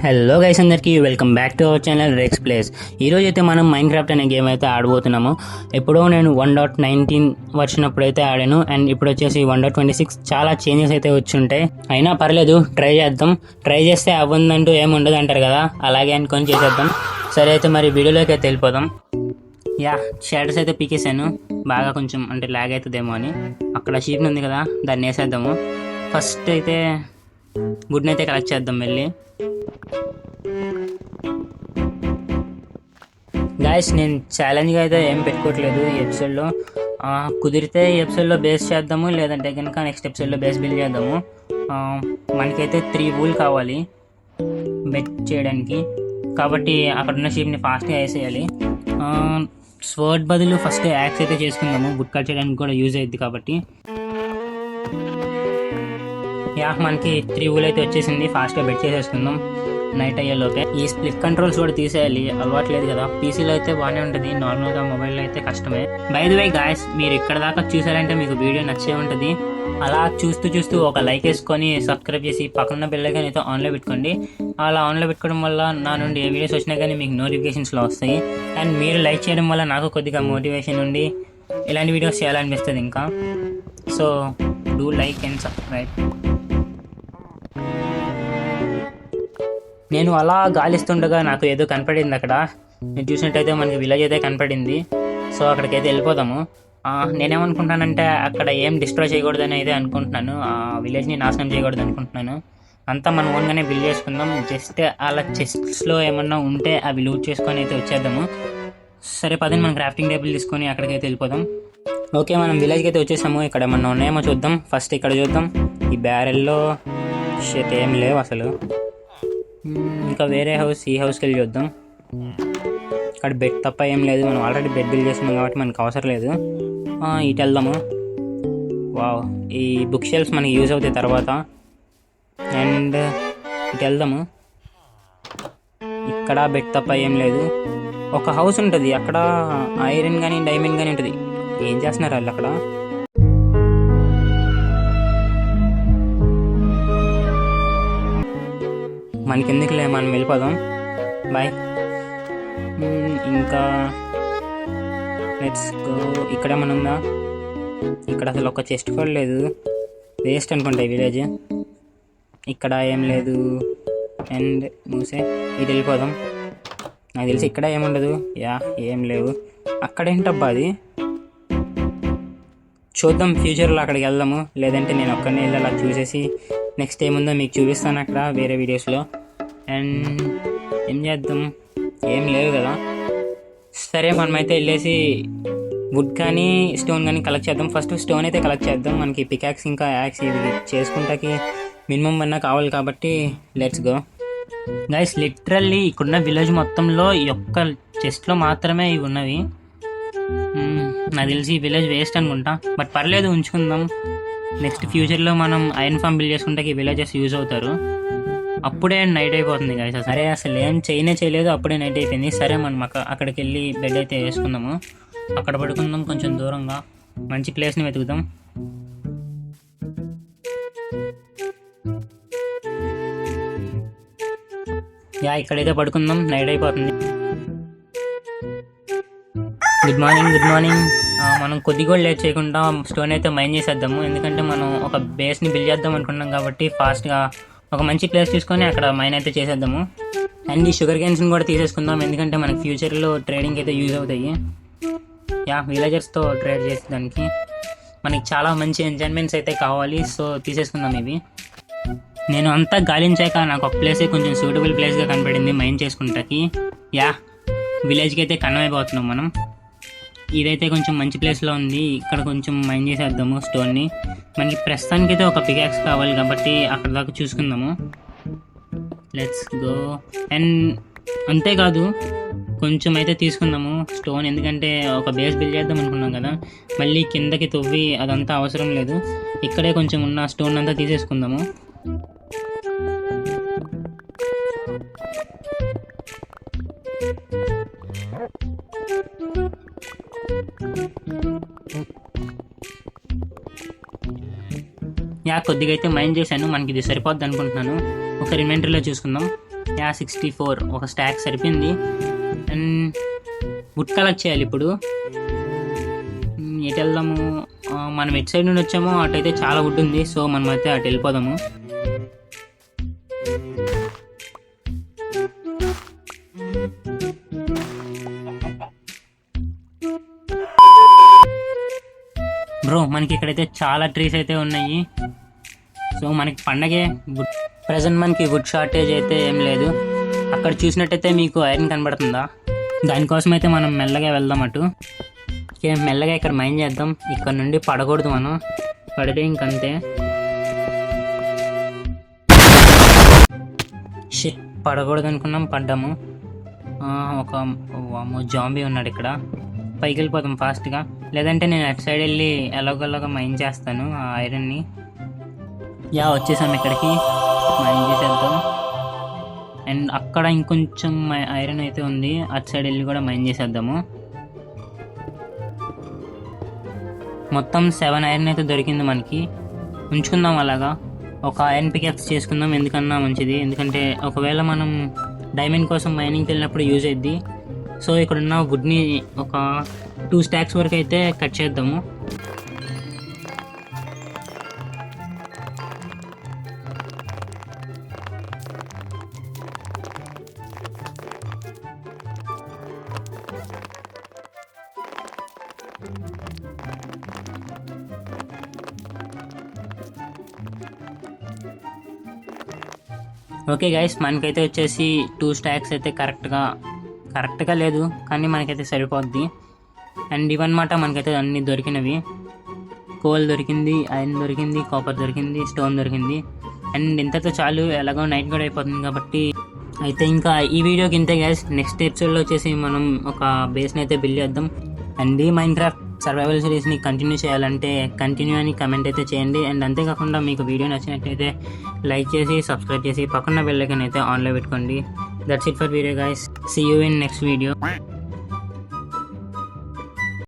Hello guys, అందరికీ welcome back to our channel rex place. ఈరోజు అయితే మనం మైన్క్రాఫ్ట్ అనే గేమ్ అయితే ఆడబోతున్నాము. ఎప్పుడో నేను 1.19 వర్షన్ అప్పుడైతే ఆడాను, అండ్ ఇప్పుడు వచ్చేసి 1.26 చాలా చేంజెస్ అయితే వచ్చి ఉంటాయి. అయినా పర్లేదు, ట్రై చేద్దాం. ట్రై చేస్తే అవ్వదంటూ ఏమి ఉండదు అంటారు కదా, అలాగే అనుకొని చేసేద్దాం. సరే అయితే మరి వీడియోలోకి అయితే వెళ్ళిపోదాం. షాడోస్ అయితే పీకేసాను, బాగా కొంచెం అంటే లాగ్ అవుతుందేమో అని. అక్కడ షీప్ ఉంది కదా, దాన్ని వేసేద్దాము. ఫస్ట్ అయితే వుడ్ని అయితే కలెక్ట్ చేద్దాం వెళ్ళి. గాయస్, నేను ఛాలెంజ్గా అయితే ఏం పెట్టుకోవట్లేదు ఈ ఎపిసోడ్లో. కుదిరితే ఈ ఎపిసోడ్లో బేస్ చేద్దాము, లేదంటే కనుక నెక్స్ట్ ఎపిసోడ్లో బేస్ బిల్డ్ చేద్దాము. మనకైతే 3 వూల్ కావాలి బెట్ చేయడానికి, కాబట్టి అక్కడ ఉన్న షీప్ని ఫాస్ట్గా వేసేయాలి. స్వర్డ్ బదులు ఫస్ట్ యాక్స్ అయితే చేసుకుందాము, బుట్ కట్ చేయడానికి కూడా యూజ్ అవుతుంది కాబట్టి. మనకి 3 వూల్ అయితే వచ్చేసింది, ఫాస్ట్గా బెట్ చేసేసుకుందాం నైట్ అయ్యేలోపే. ఈ స్ప్లిట్ కంట్రోల్స్ కూడా తీసేయాలి, అలవాట్లేదు కదా. పీసీలో అయితే బాగానే ఉంటుంది, నార్మల్గా మొబైల్లో అయితే కష్టమే. బై ది వే గాయస్, మీరు ఇక్కడ దాకా చూసారంటే మీకు వీడియో నచ్చే ఉంటుంది. అలా చూస్తూ ఒక లైక్ వేసుకొని సబ్స్క్రైబ్ చేసి పక్కన బెల్ ఐకాన్ అయితే ఆన్లో పెట్టుకోండి. అలా ఆన్లో పెట్టుకోవడం వల్ల నా నుండి ఏ వీడియోస్ వచ్చినా కానీ మీకు నోటిఫికేషన్స్లో వస్తాయి. అండ్ మీరు లైక్ చేయడం వల్ల నాకు కొద్దిగా మోటివేషన్ ఉండి ఇలాంటి వీడియోస్ చేయాలనిపిస్తుంది ఇంకా. So do like and subscribe. నేను అలా గాలిస్తుండగా నాకు ఏదో కనపడింది అక్కడ. నేను చూసినట్టయితే మనకి విలేజ్ అయితే కనపడింది. సో అక్కడికైతే వెళ్ళిపోదాము. నేనేమనుకుంటానంటే అక్కడ ఏం డిస్ట్రాయ్ చేయకూడదని అయితే అనుకుంటున్నాను, ఆ విలేజ్ని నాశనం చేయకూడదు అనుకుంటున్నాను. అంతా మనం ఓన్గానే బిల్డ్ చేసుకుందాం. జస్ట్ అలా చెస్ట్స్లో ఏమన్నా ఉంటే అవి లూట్ చేసుకొని అయితే వచ్చేద్దాము. సరే పదండి, మనం క్రాఫ్టింగ్ టేబుల్ తీసుకొని అక్కడికైతే వెళ్ళిపోదాం. ఓకే, మనం విలేజ్కి అయితే వచ్చేసాము. ఇక్కడ ఏమన్నా ఉన్నాయేమో చూద్దాం. ఫస్ట్ ఇక్కడ చూద్దాం. ఈ బ్యారెల్లో షిట్ ఏం లేవు అసలు. ఇంకా వేరే హౌస్, ఈ హౌస్కి వెళ్ళి చూద్దాం. ఇక్కడ బెడ్ తప్ప ఏం లేదు, మనం ఆల్రెడీ బెడ్ బిల్డ్ చేస్తున్నాం కాబట్టి మనకు అవసరం లేదు. ఇటు వెళ్దాము. వావ్, ఈ బుక్ షెల్ఫ్స్ మనకి యూజ్ అవుతాయి తర్వాత. అండ్ ఇటు వెళ్దాము. ఇక్కడ బెడ్ తప్ప ఏం లేదు. ఒక హౌస్ ఉంటుంది అక్కడ, ఐరన్ కానీ డైమండ్ కానీ ఉంటుంది. ఏం చేస్తున్నారు వాళ్ళు అక్కడ? మనకి ఎందుకులే, మనం వెళ్ళిపోదాం. బాయ్. ఇంకా లెట్స్ గో. ఇక్కడ ఏమైనా ఉందా? ఇక్కడ అసలు ఒక చెస్ట్ కూడా లేదు, వేస్ట్ అనుకుంటా ఈ విలేజ్. ఇక్కడ ఏం లేదు. అండ్ మూసే ఇది వెళ్ళిపోదాం. నాకు తెలిసి ఇక్కడ ఏముండదు. ఏం లేవు. అక్కడేంటబ్బా అది? చూద్దాం, ఫ్యూచర్లో అక్కడికి వెళ్దాము. లేదంటే నేను ఒక్కనే వెళ్ళి అలా చూసేసి నెక్స్ట్ ఏముందో మీకు చూపిస్తాను అక్కడ వేరే వీడియోస్లో. అండ్ ఏం చేద్దాం, ఏం లేవు కదా. సరే మనమైతే వెళ్ళేసి వుడ్ కానీ స్టోన్ కానీ కలెక్ట్ చేద్దాం. ఫస్ట్ స్టోన్ అయితే కలెక్ట్ చేద్దాం. మనకి పికాక్స్ ఇంకా యాక్స్ ఇవి చేసుకుంటాకి మినిమం అన్నా కావాలి కాబట్టి లెట్స్ గో. గైస్, లిటరల్లీ ఇక్కడున్న విలేజ్ మొత్తంలో ఈ ఒక్క చెస్ట్లో మాత్రమే ఇవి ఉన్నవి. నాకు తెలిసి ఈ విలేజ్ వేస్ట్ అనుకుంటా, బట్ పర్లేదు, ఉంచుకుందాం. నెక్స్ట్ ఫ్యూచర్లో మనం ఐరన్ ఫామ్ బిల్డ్ చేసుకుంటే ఈ విలేజెస్ యూజ్ అవుతారు. అప్పుడే నైట్ అయిపోతుంది గైస్. సరే అసలు ఏం చేయలేదు, అప్పుడే నైట్ అయిపోయింది. సరే మనం అక్కడికి వెళ్ళి బెడ్ అయితే వేసుకుందాము. అక్కడ పడుకుందాం, కొంచెం దూరంగా మంచి ప్లేస్ని వెతుకుదాం. ఇక్కడైతే పడుకుందాం, నైట్ అయిపోతుంది. Good morning. మనం కొద్ది కూడా లేట్ చేయకుండా స్టోన్ అయితే మైన్ చేసేద్దాము. ఎందుకంటే మనం ఒక బేస్ని బిల్డ్ చేద్దాం అనుకున్నాం కాబట్టి ఫాస్ట్గా ఒక మంచి ప్లేస్ తీసుకొని అక్కడ మైన్ అయితే చేసేద్దాము. అండ్ ఈ షుగర్ కేన్స్ని కూడా తీసేసుకుందాం, ఎందుకంటే మనకి ఫ్యూచర్లో ట్రేడింగ్ అయితే యూజ్ అవుతాయి. విలేజర్స్తో ట్రేడ్ చేసేదానికి మనకి చాలా మంచి ఎంజాయ్మెంట్స్ అయితే కావాలి. సో తీసేసుకుందాం ఇవి. నేను అంతా గాలించాక నాకు ఒక ప్లేసే కొంచెం సూటబుల్ ప్లేస్గా కనపడింది మైన్ చేసుకుంటాకి. విలేజ్కి అయితే కన్వే అయిపోతున్నాం మనం. ఇదైతే కొంచెం మంచి ప్లేస్లో ఉంది, ఇక్కడ కొంచెం మైన్ చేసేద్దాము స్టోన్ని. మనకి ప్రస్తుతానికి అయితే ఒక పికాక్స్ కావాలి కాబట్టి అక్కడ దాకా చూసుకుందాము. Let's go. అండ్ అంతేకాదు, కొంచెం అయితే తీసుకుందాము స్టోన్, ఎందుకంటే ఒక బేస్ బిల్డ్ చేద్దాం అనుకున్నాం కదా, మళ్ళీ కిందకి తవ్వి అదంతా అవసరం లేదు. ఇక్కడే కొంచెం ఉన్న స్టోన్ అంతా తీసేసుకుందాము. కొద్దిగా అయితే మైండ్ చేశాను, మనకి ఇది సరిపోద్ది అనుకుంటున్నాను. ఒకసారి ఇన్వెంటరీలో చూసుకుందాం. 64 ఒక స్టాక్ సరిపోయింది. అండ్ వుడ్ కలెక్ట్ చేయాలి ఇప్పుడు. ఎటు వెళ్దాము? మనం ఎటు సైడ్ నుండి వచ్చామో అటు అయితే చాలా వుడ్ ఉంది, సో మనం అయితే అటు వెళ్ళిపోదాము. బ్రో మనకి ఇక్కడైతే చాలా ట్రీస్ అయితే ఉన్నాయి. సో మనకి పండగే. ప్రజెంట్ మనకి వుడ్ షార్టేజ్ అయితే ఏం లేదు. అక్కడ చూసినట్టయితే మీకు ఐరన్ కనబడుతుందా? దానికోసం అయితే మనం మెల్లగా వెళ్దాం అటు. మెల్లగా ఇక్కడ మైన్ చేద్దాం. ఇక్కడ నుండి పడకూడదు, మనం పడితే ఇంకంతే. షిట్, పడకూడదు అనుకున్నాం, పడ్డాము. ఒక జాంబీ ఉన్నాడు ఇక్కడ. పైకి వెళ్ళిపోతాం ఫాస్ట్గా, లేదంటే నేను అటు సైడ్ వెళ్ళి ఎలాగోలాగా మైన్ చేస్తాను ఆ ఐరన్ని. వచ్చేసాం ఇక్కడికి, మైన్ చేసేద్దాం. అండ్ అక్కడ ఇంకొంచెం ఐరన్ అయితే ఉంది, అటు సైడ్ వెళ్ళి కూడా మైన్ చేసేద్దాము. మొత్తం 7 ఐరన్ అయితే దొరికింది మనకి. ఉంచుకుందాం అలాగా. ఒక ఐరన్ పికెక్స్ చేసుకుందాం, ఎందుకన్నా మంచిది. ఎందుకంటే ఒకవేళ మనం డైమండ్ కోసం మైనింగ్కి వెళ్ళినప్పుడు యూజ్ అయ్యిద్ది. సో ఇక్కడున్న వుడ్ని ఒక 2 స్టాక్స్ వరకు అయితే కట్ చేద్దాము. ఓకే గైస్, మనకైతే వచ్చేసి 2 స్టాక్స్ అయితే కరెక్ట్గా లేదు, కానీ మనకైతే సరిపోద్ది. అండ్ ఇవన్నమాట మనకైతే అన్నీ దొరికినవి. కోల్ దొరికింది, ఐరన్ దొరికింది, కాపర్ దొరికింది, స్టోన్ దొరికింది. అండ్ ఇంతతో చాలు, ఎలాగో నైట్ కూడా అయిపోతుంది కాబట్టి అయితే ఇంకా ఈ వీడియోకి ఇంతే గైస్. నెక్స్ట్ ఎపిసోడ్లో వచ్చేసి మనం ఒక బేస్ని అయితే బిల్డ్ చేద్దాం. అండ్ ఈ మైన్క్రాఫ్ట్ సర్వైవల్ సిరీస్ని కంటిన్యూ చేయాలంటే కంటిన్యూ అని కమెంట్ అయితే చేయండి. అండ్ అంతేకాకుండా మీకు వీడియో నచ్చినట్టయితే లైక్ చేసి సబ్స్క్రైబ్ చేసి పక్కన బెల్ ఐకాన్ అయితే ఆన్లో పెట్టుకోండి. That's it for video guys. See you in next video.